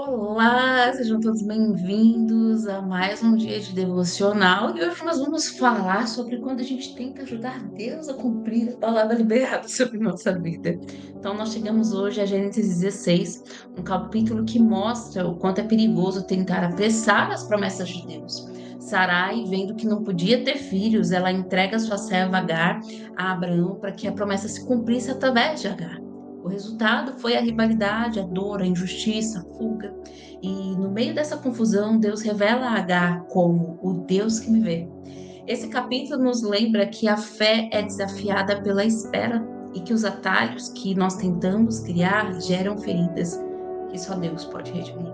Olá, sejam todos bem-vindos a mais um dia de devocional e hoje nós vamos falar sobre quando a gente tenta ajudar Deus a cumprir a palavra liberada sobre nossa vida. Então, nós chegamos hoje a Gênesis 16, um capítulo que mostra o quanto é perigoso tentar apressar as promessas de Deus. Sarai, vendo que não podia ter filhos, ela entrega sua serva Agar a Abraão para que a promessa se cumprisse através de Agar. O resultado foi a rivalidade, a dor, a injustiça, a fuga. E no meio dessa confusão, Deus revela a Agar como o Deus que me vê. Esse capítulo nos lembra que a fé é desafiada pela espera e que os atalhos que nós tentamos criar geram feridas que só Deus pode redimir.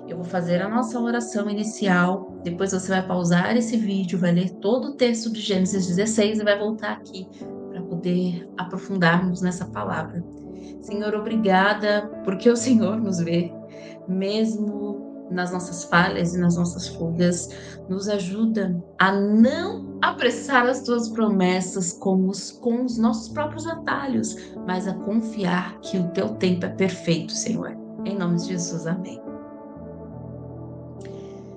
Eu vou fazer a nossa oração inicial, depois você vai pausar esse vídeo, vai ler todo o texto de Gênesis 16 e vai voltar aqui para poder aprofundarmos nessa palavra. Senhor, obrigada porque o Senhor nos vê, mesmo nas nossas falhas e nas nossas fugas. Nos ajuda a não apressar as tuas promessas com os nossos próprios atalhos, mas a confiar que o teu tempo é perfeito, Senhor. Em nome de Jesus, amém.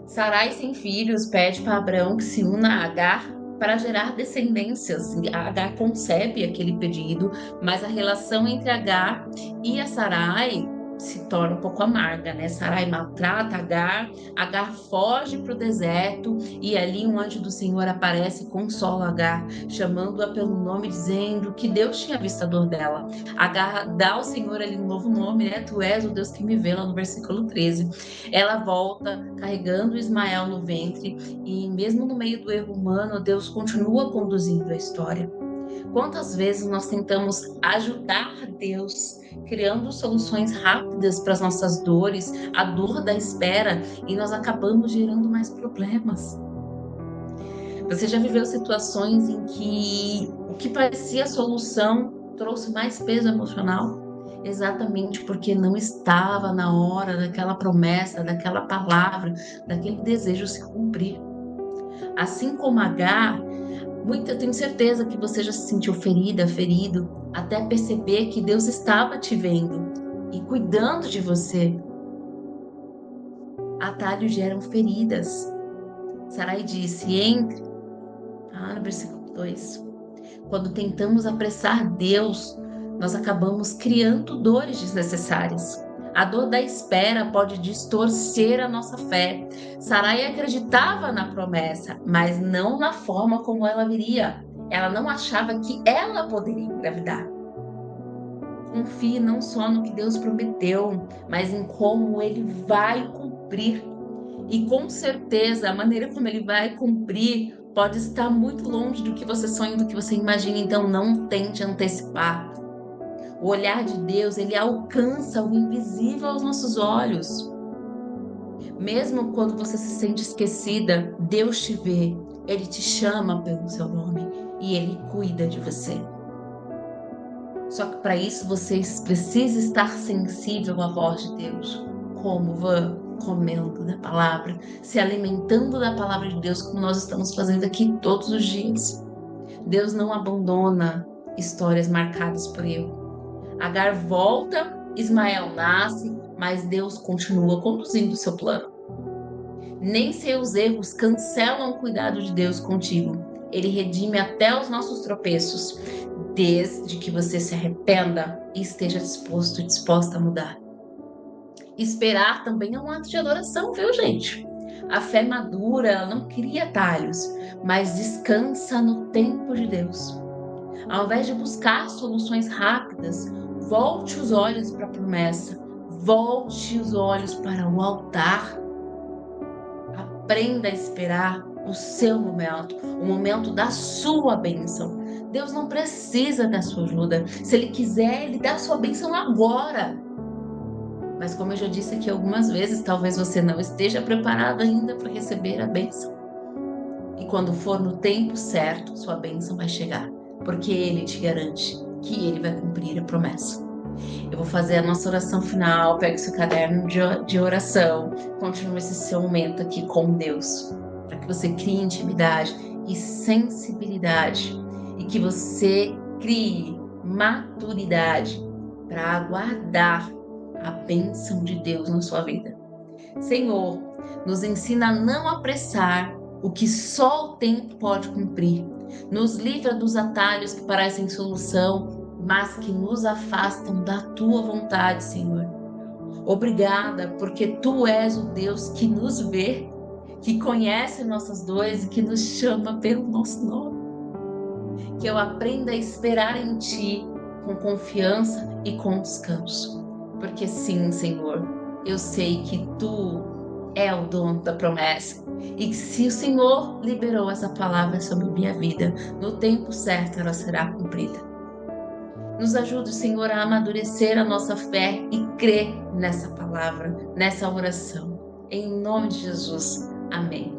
Sarai, sem filhos, pede para Abraão que se una a Agar para gerar descendências. A Agar concebe aquele pedido, mas a relação entre Agar e a Sarai se torna um pouco amarga, né? Sarai maltrata Agar, Agar foge para o deserto e ali um anjo do Senhor aparece e consola Agar, chamando-a pelo nome, dizendo que Deus tinha visto a dor dela. Agar dá ao Senhor ali um novo nome, né? Tu és o Deus que me vê, lá no versículo 13. Ela volta carregando Ismael no ventre e mesmo no meio do erro humano, Deus continua conduzindo a história. Quantas vezes nós tentamos ajudar Deus, criando soluções rápidas para as nossas dores, a dor da espera, e nós acabamos gerando mais problemas. Você já viveu situações em que o que parecia solução trouxe mais peso emocional? Exatamente porque não estava na hora daquela promessa, daquela palavra, daquele desejo se cumprir. Assim como Agar, eu tenho certeza que você já se sentiu ferida, ferido, até perceber que Deus estava te vendo e cuidando de você. Atalhos geram feridas. Sarai disse, no versículo 2. Quando tentamos apressar Deus, nós acabamos criando dores desnecessárias. A dor da espera pode distorcer a nossa fé. Sarai acreditava na promessa, mas não na forma como ela viria. Ela não achava que ela poderia engravidar. Confie não só no que Deus prometeu, mas em como ele vai cumprir. E com certeza, a maneira como ele vai cumprir pode estar muito longe do que você sonha, do que você imagina, então não tente antecipar. O olhar de Deus, ele alcança o invisível aos nossos olhos. Mesmo quando você se sente esquecida, Deus te vê, ele te chama pelo seu nome e ele cuida de você. Só que para isso você precisa estar sensível à voz de Deus. Como, Van? Comendo da palavra, se alimentando da palavra de Deus, como nós estamos fazendo aqui todos os dias. Deus não abandona histórias marcadas por erro. Agar volta, Ismael nasce, mas Deus continua conduzindo o seu plano. Nem seus erros cancelam o cuidado de Deus contigo. Ele redime até os nossos tropeços, desde que você se arrependa e esteja disposta a mudar. Esperar também é um ato de adoração, viu, gente? A fé madura, ela não cria atalhos, mas descansa no tempo de Deus. Ao invés de buscar soluções rápidas, volte os olhos para a promessa, volte os olhos para o altar. Aprenda a esperar o seu momento, o momento da sua bênção. Deus não precisa da sua ajuda. Se Ele quiser, Ele dá a sua bênção agora. Mas como eu já disse aqui algumas vezes, talvez você não esteja preparado ainda para receber a bênção. E quando for no tempo certo, sua bênção vai chegar, porque Ele te garante que Ele vai cumprir a promessa. Eu vou fazer a nossa oração final, pegue seu caderno de oração, continue esse seu momento aqui com Deus, para que você crie intimidade e sensibilidade e que você crie maturidade para aguardar a bênção de Deus na sua vida. Senhor, nos ensina a não apressar o que só o tempo pode cumprir. Nos livra dos atalhos que parecem solução, mas que nos afastam da tua vontade, Senhor. Obrigada, porque tu és o Deus que nos vê, que conhece nossas dores e que nos chama pelo nosso nome. Que eu aprenda a esperar em ti com confiança e com descanso. Porque sim, Senhor, eu sei que tu é o dono da promessa. E que se o Senhor liberou essa palavra sobre minha vida, no tempo certo ela será cumprida. Nos ajude, Senhor, a amadurecer a nossa fé e crer nessa palavra, nessa oração. Em nome de Jesus. Amém.